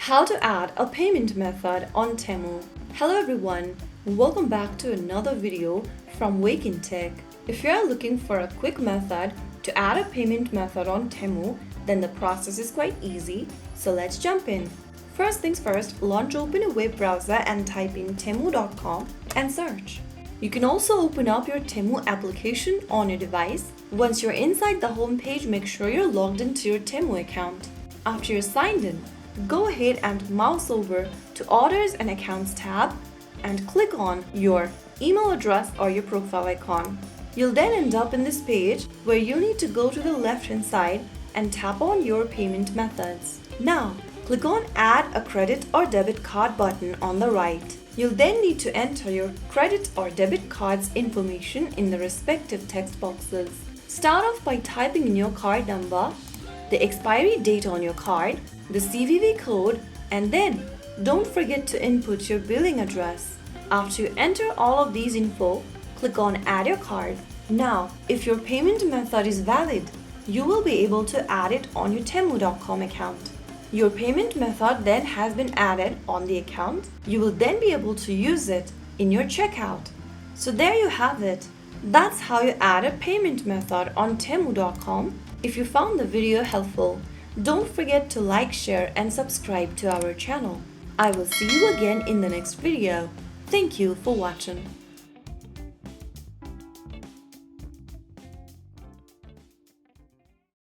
How to add a payment method on Temu. Hello everyone, welcome back to another video from Wake&Tech. If you are looking for a quick method to add a payment method on Temu, then the process is quite easy, so let's jump in. First things first, launch open a web browser and type in temu.com and search. You can also open up your Temu application on your device. Once you're inside the home page, make sure you're logged into your Temu account. After you're signed in, go ahead and mouse over to Orders and Accounts tab and click on your email address or your profile icon. You'll then end up in this page where you'll need to go to the left hand side and tap on your payment methods. Now, click on Add a Credit or Debit Card button on the right. You'll then need to enter your credit or debit card's information in the respective text boxes. Start off by typing in your card number, the expiry date on your card, the CVV code, and then don't forget to input your billing address. After you enter all of these info, click on Add your card. Now, if your payment method is valid, you will be able to add it on your Temu.com account. Your payment method then has been added on the account. You will then be able to use it in your checkout. So there you have it. That's how you add a payment method on Temu.com. If you found the video helpful, don't forget to like, share and subscribe to our channel. I will see you again in the next video. Thank you for watching.